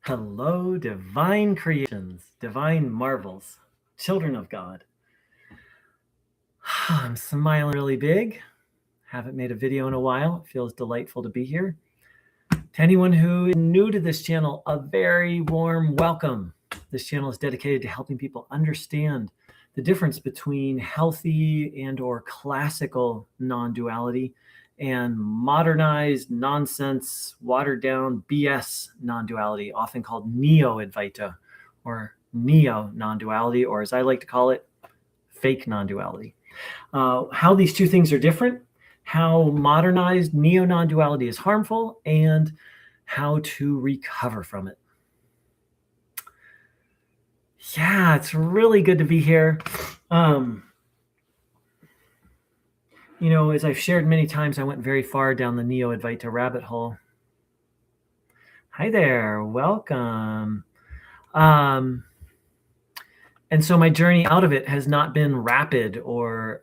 Hello, divine creations, divine marvels, children of God. I'm smiling really big. Haven't made a video in a while. It feels delightful to be here. To anyone who is new to this channel, a very warm welcome. This channel is dedicated to helping people understand the difference between healthy and or classical non-duality and modernized nonsense, watered down BS non-duality, often called Neo-Advaita or Neo non-duality, or as I like to call it, fake non-duality. How these two things are different, how modernized Neo non-duality is harmful, and how to recover from it. Yeah, it's really good to be here. As I've shared many times, I went very far down the Neo-Advaita rabbit hole. Hi there, welcome. And so my journey out of it has not been rapid or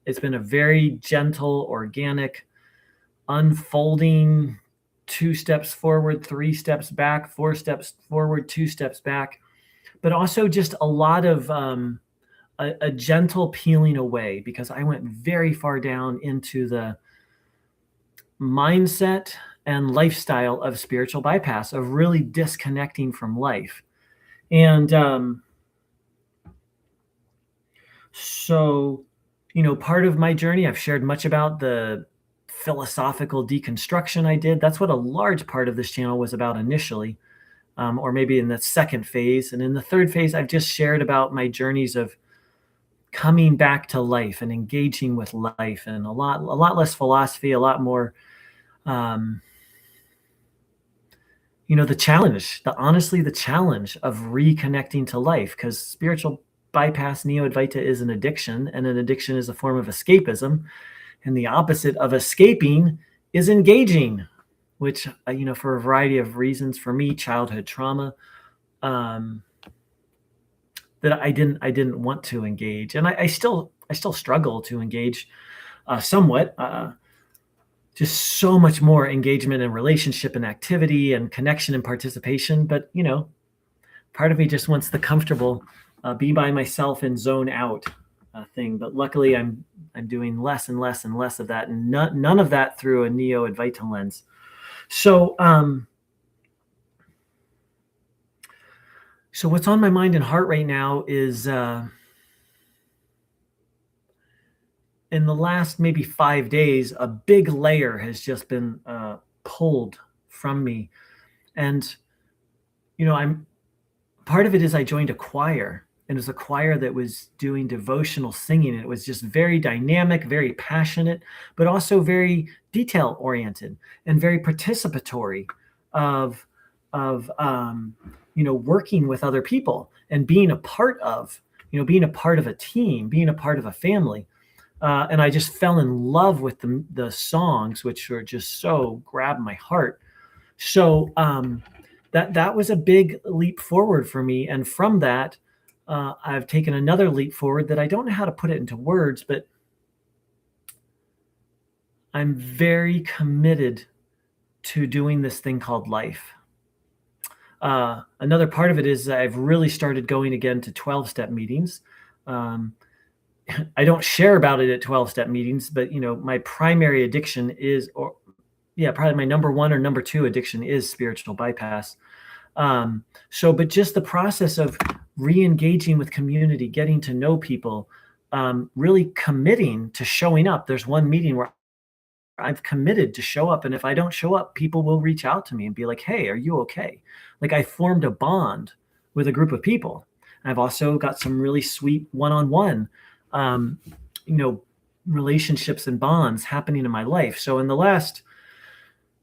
it's been a very gentle, organic, unfolding 2 steps forward, 3 steps back, 4 steps forward, 2 steps back, but also just a lot of a gentle peeling away, because I went very far down into the mindset and lifestyle of spiritual bypass, of really disconnecting from life. And so, part of my journey, I've shared much about the philosophical deconstruction I did. That's what a large part of this channel was about initially, or maybe in the second phase. And in the third phase, I've just shared about my journeys of coming back to life and engaging with life, and a lot less philosophy, a lot more, the challenge, the challenge of reconnecting to life, because spiritual bypass, Neo-Advaita, is an addiction, and an addiction is a form of escapism. And the opposite of escaping is engaging, which, for a variety of reasons, for me, childhood trauma, that I didn't want to engage. And I still struggle to engage somewhat, just so much more engagement and relationship and activity and connection and participation. But, part of me just wants the comfortable, be by myself and zone out thing. But luckily I'm doing less and less and less of that, and none of that through a Neo-Advaita lens. So what's on my mind and heart right now is, in the last maybe 5 days, a big layer has just been pulled from me. And, part of it is I joined a choir, and it was a choir that was doing devotional singing. And it was just very dynamic, very passionate, but also very detail oriented and very participatory of working with other people and being a part of a team, being a part of a family. And I just fell in love with the songs, which were just so grabbed my heart. So that was a big leap forward for me. And from that, I've taken another leap forward that I don't know how to put it into words, but I'm very committed to doing this thing called life. Another part of it is I've really started going again to 12-step meetings. I don't share about it at 12-step meetings, but my primary addiction is, probably my number 1 or number 2 addiction is spiritual bypass. But just the process of re-engaging with community, getting to know people, really committing to showing up. There's one meeting where I've committed to show up, and if I don't show up, people will reach out to me and be like, hey, are you okay? Like, I formed a bond with a group of people. I've also got some really sweet one-on-one, relationships and bonds happening in my life. So in the last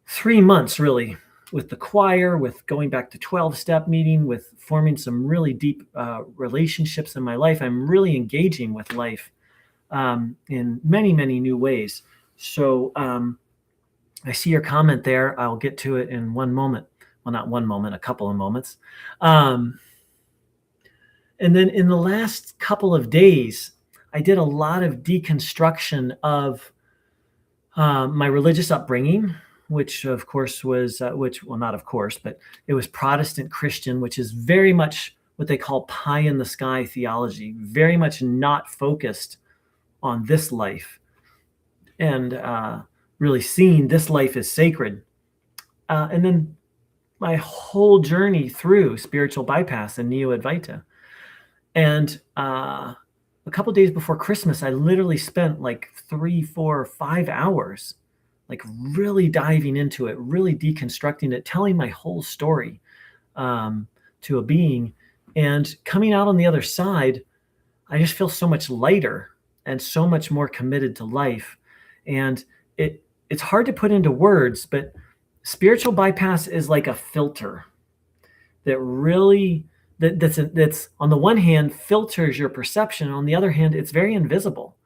3 months, really, with the choir, with going back to 12-step meeting, with forming some really deep relationships in my life, I'm really engaging with life in many, many new ways. So I see your comment there. I'll get to it in one moment. Well, not one moment, a couple of moments. And then in the last couple of days, I did a lot of deconstruction of my religious upbringing, which of course was, well, not of course, but it was Protestant Christian, which is very much what they call pie in the sky theology, very much not focused on this life and really seeing this life as sacred. And then my whole journey through spiritual bypass and Neo-Advaita. And a couple days before Christmas, I literally spent like 3, 4, 5 hours, like really diving into it, really deconstructing it, telling my whole story to a being. And coming out on the other side, I just feel so much lighter and so much more committed to life. And it's hard to put into words, but spiritual bypass is like a filter that really that's on the one hand filters your perception. On the other hand, it's very invisible.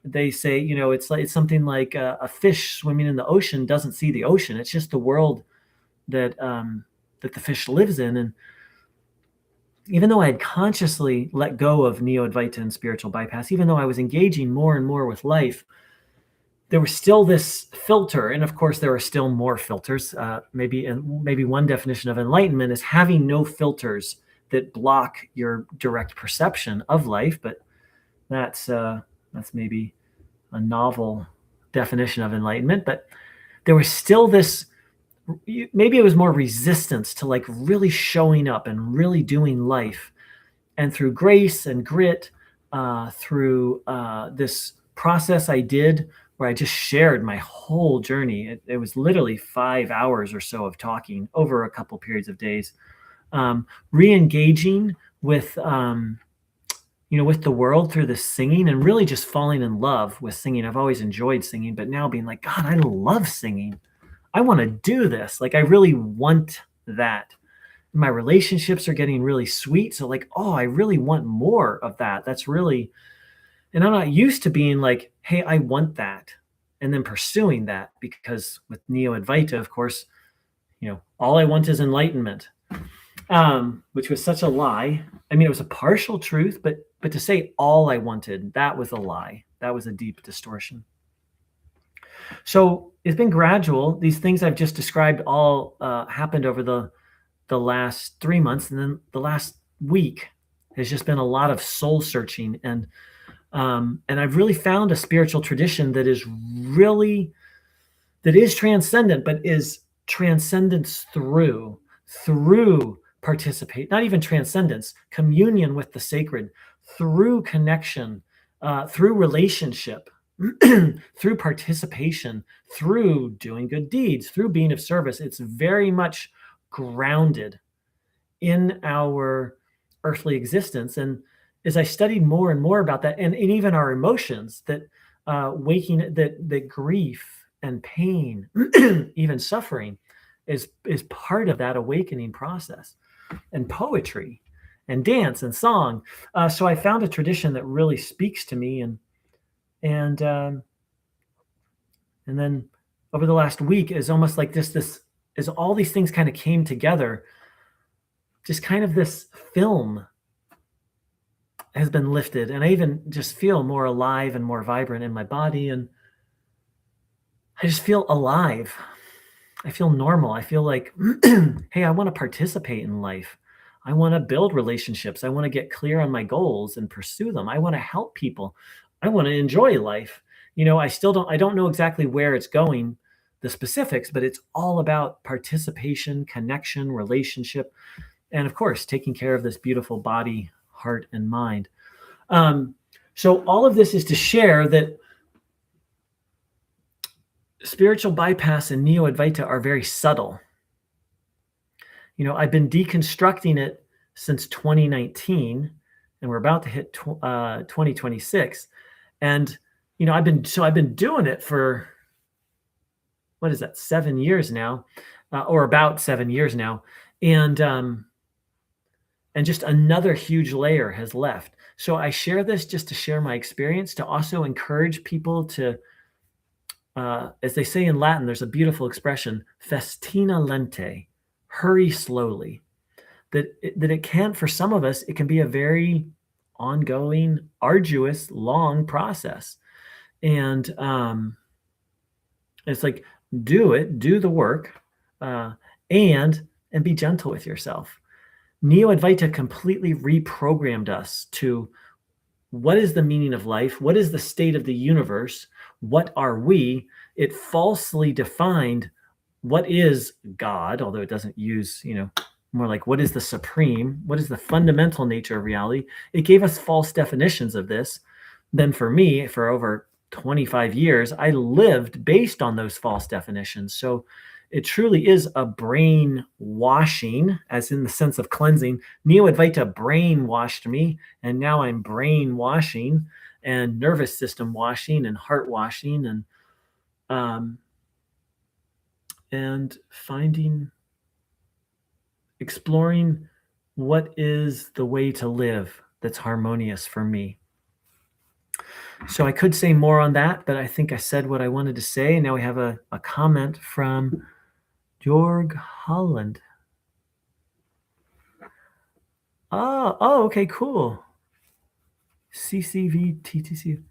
They say, it's something like a fish swimming in the ocean doesn't see the ocean. It's just the world that the fish lives in. And even though I had consciously let go of Neo-Advaita and spiritual bypass, even though I was engaging more and more with life, there was still this filter. And of course, there are still more filters. Maybe one definition of enlightenment is having no filters that block your direct perception of life. But that's maybe a novel definition of enlightenment. But there was still this, maybe it was more resistance to like really showing up and really doing life. And through grace and grit, through this process I did where I just shared my whole journey. It was literally 5 hours or so of talking over a couple periods of days, re-engaging with, with the world through the singing and really just falling in love with singing. I've always enjoyed singing, but now being like, God, I love singing. I want to do this. Like, I really want that. My relationships are getting really sweet. So like, oh, I really want more of that. That's really, and I'm not used to being like, hey, I want that. And then pursuing that, because with Neo-Advaita, of course, all I want is enlightenment, which was such a lie. I mean, it was a partial truth, but to say all I wanted, that was a lie. That was a deep distortion. So it's been gradual. These things I've just described all happened over the last 3 months. And then the last week has just been a lot of soul searching. And I've really found a spiritual tradition that is transcendent, but is transcendence through participate, not even transcendence, communion with the sacred, through connection, through relationship, through participation, through doing good deeds, through being of service. It's very much grounded in our earthly existence. And as I studied more and more about that, and even our emotions, that that grief and pain, even suffering, is part of that awakening process, and poetry and dance and song. So I found a tradition that really speaks to me, and then over the last week is almost like this as all these things kind of came together, just kind of this film has been lifted, and I even just feel more alive and more vibrant in my body, and I just feel alive. I feel normal. I feel like, hey, I want to participate in life. I want to build relationships. I want to get clear on my goals and pursue them. I want to help people. I want to enjoy life. I don't know exactly where it's going, the specifics, but it's all about participation, connection, relationship, and of course, taking care of this beautiful body, heart, and mind. So all of this is to share that spiritual bypass and Neo-Advaita are very subtle. I've been deconstructing it since 2019, and we're about to hit 2026. And I've been doing it for, what is that, 7 years now, or about 7 years now, and just another huge layer has left. So I share this just to share my experience, to also encourage people to, as they say in Latin, there's a beautiful expression, festina lente, hurry slowly. That it can, for some of us, it can be a very ongoing, arduous, long process. And it's like, do it, do the work, and be gentle with yourself. Neo-Advaita completely reprogrammed us to what is the meaning of life? What is the state of the universe? What are we? It falsely defined what is God, although it doesn't use, more like what is the supreme? What is the fundamental nature of reality? It gave us false definitions of this. Then for me, for over 25 years, I lived based on those false definitions. So it truly is a brainwashing, as in the sense of cleansing. Neo-Advaita brainwashed me, and now I'm brainwashing and nervous system washing and heart washing and exploring what is the way to live that's harmonious for me. So I could say more on that, but I think I said what I wanted to say. And now we have a comment from Jorg Holland. Oh, okay, cool. CCVTTC.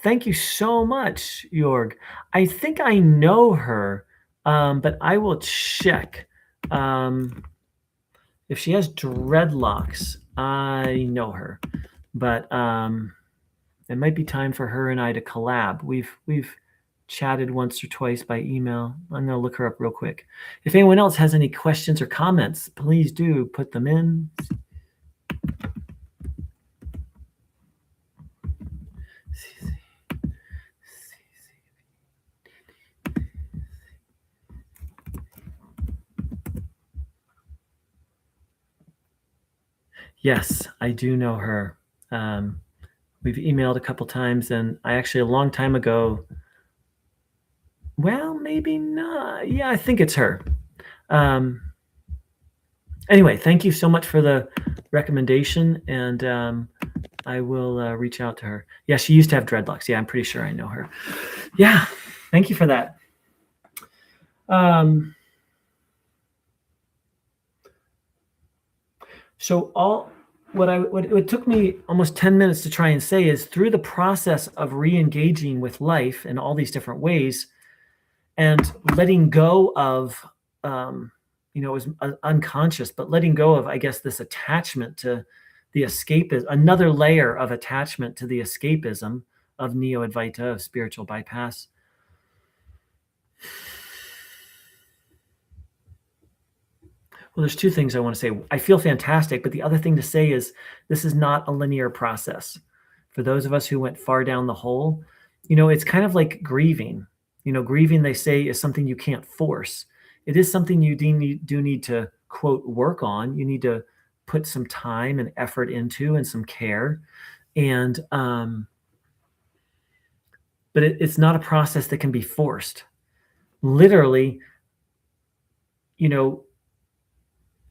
Thank you so much, Jorg. I think I know her, but I will check. If she has dreadlocks, I know her, but it might be time for her and I to collab. We've chatted once or twice by email. I'm going to look her up real quick. If anyone else has any questions or comments, please do put them in. Yes, I do know her. We've emailed a couple times, and I actually, a long time ago, well, maybe not. Yeah, I think it's her. Anyway, thank you so much for the recommendation, and I will reach out to her. Yeah, she used to have dreadlocks. Yeah, I'm pretty sure I know her. Yeah, thank you for that. So what it took me almost 10 minutes to try and say is, through the process of re-engaging with life in all these different ways and letting go of, it was unconscious, but letting go of, I guess, this attachment to the escapism, another layer of attachment to the escapism of Neo-Advaita, of spiritual bypass. Well, there's two things I want to say. I feel fantastic, but the other thing to say is this is not a linear process. For those of us who went far down the hole, it's kind of like grieving. Grieving, they say, is something you can't force. It is something you do need to, quote, work on. You need to put some time and effort into and some care. And but it's not a process that can be forced. Literally,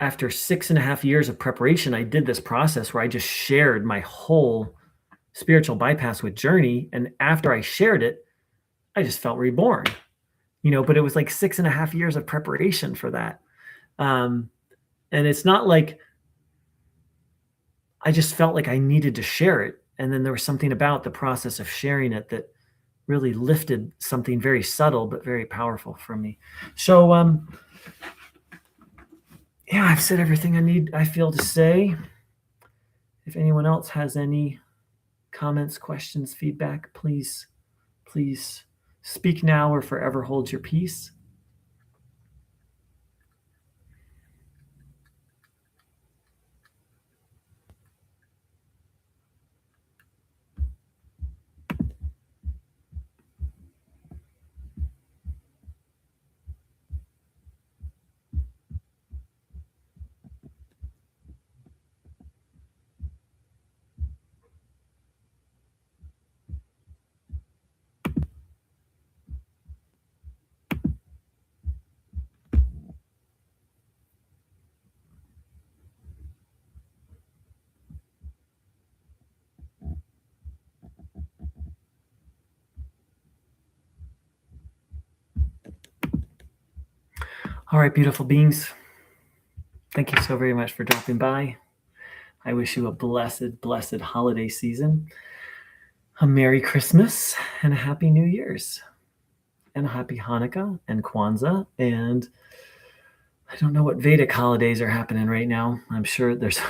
after 6.5 years of preparation, I did this process where I just shared my whole spiritual bypass with Journey. And after I shared it, I just felt reborn, but it was like 6.5 years of preparation for that. And it's not like I just felt like I needed to share it. And then there was something about the process of sharing it that really lifted something very subtle, but very powerful from me. So, yeah, I've said everything I feel to say. If anyone else has any comments, questions, feedback, please speak now or forever hold your peace. All right, beautiful beings. Thank you so very much for dropping by. I wish you a blessed, blessed holiday season, a Merry Christmas, and a Happy New Year's. and happy Hanukkah and Kwanzaa. And I don't know what Vedic holidays are happening right now. I'm sure there's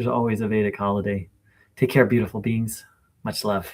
always a Vedic holiday. Take care, beautiful beings. Much love.